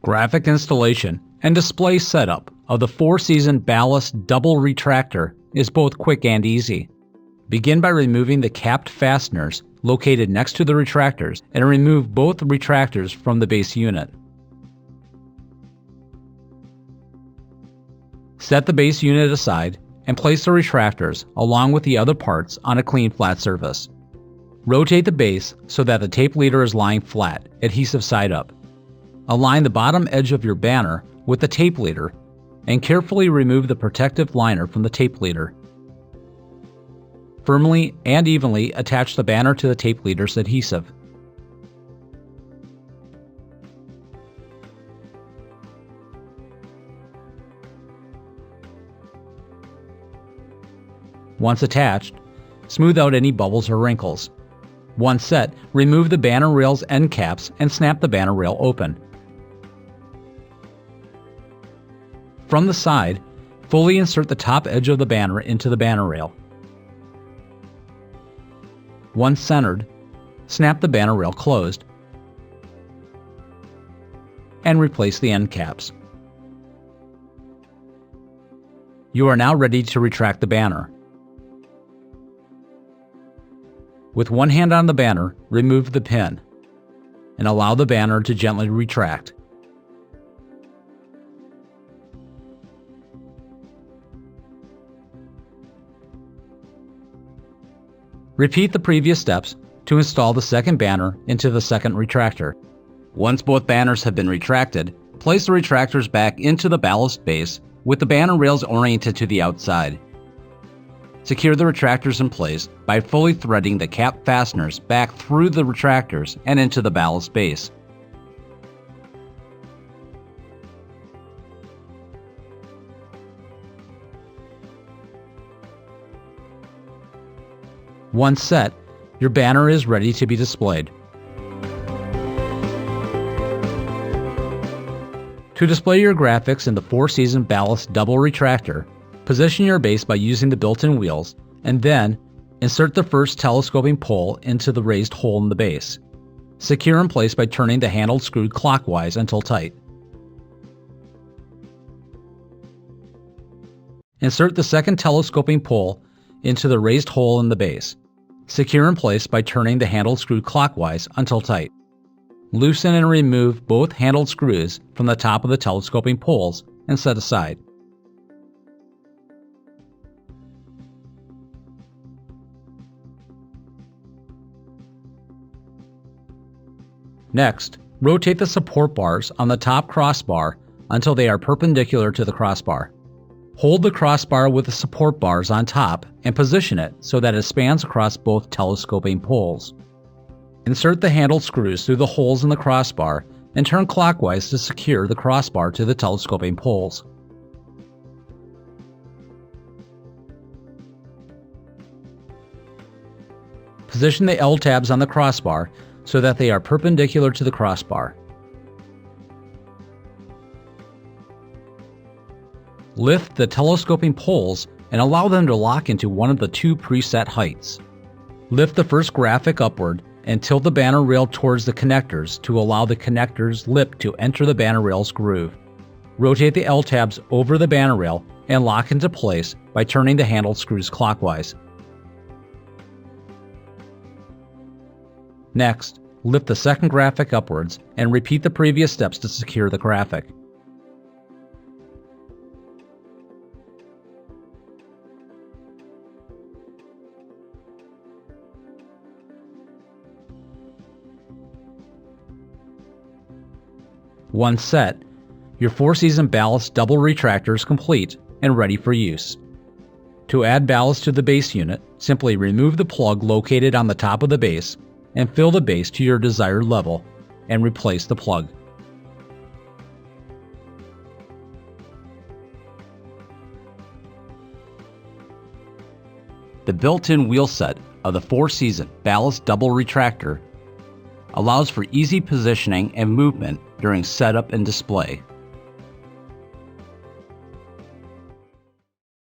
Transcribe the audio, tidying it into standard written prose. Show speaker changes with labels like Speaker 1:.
Speaker 1: Graphic installation and display setup of the 4-season Ballast Double Retractor is both quick and easy. Begin by removing the capped fasteners located next to the retractors and remove both retractors from the base unit. Set the base unit aside and place the retractors along with the other parts on a clean flat surface. Rotate the base so that the tape leader is lying flat, adhesive side up. Align the bottom edge of your banner with the tape leader and carefully remove the protective liner from the tape leader. Firmly and evenly attach the banner to the tape leader's adhesive. Once attached, smooth out any bubbles or wrinkles. Once set, remove the banner rail's end caps and snap the banner rail open. From the side, fully insert the top edge of the banner into the banner rail. Once centered, snap the banner rail closed and replace the end caps. You are now ready to retract the banner. With one hand on the banner, remove the pin and allow the banner to gently retract. Repeat the previous steps to install the second banner into the second retractor. Once both banners have been retracted, place the retractors back into the ballast base with the banner rails oriented to the outside. Secure the retractors in place by fully threading the cap fasteners back through the retractors and into the ballast base. Once set, your banner is ready to be displayed. To display your graphics in the 4-season Ballast Double Retractor, position your base by using the built-in wheels, and then insert the first telescoping pole into the raised hole in the base. Secure in place by turning the handle screwed clockwise until tight. Insert the second telescoping pole into the raised hole in the base. Secure in place by turning the handle screwed clockwise until tight. Loosen and remove both handled screws from the top of the telescoping poles and set aside. Next, rotate the support bars on the top crossbar until they are perpendicular to the crossbar. Hold the crossbar with the support bars on top and position it so that it spans across both telescoping poles. Insert the handle screws through the holes in the crossbar and turn clockwise to secure the crossbar to the telescoping poles. Position the L tabs on the crossbar so that they are perpendicular to the crossbar. Lift the telescoping poles and allow them to lock into one of the two preset heights. Lift the first graphic upward and tilt the banner rail towards the connectors to allow the connector's lip to enter the banner rail's groove. Rotate the L tabs over the banner rail and lock into place by turning the handle screws clockwise. Next, lift the second graphic upwards and repeat the previous steps to secure the graphic. Once set, your 4-season Ballast Double Retractor is complete and ready for use. To add ballast to the base unit, simply remove the plug located on the top of the base and fill the base to your desired level and replace the plug. The built-in wheel set of the 4-season Ballast Double Retractor allows for easy positioning and movement during setup and display.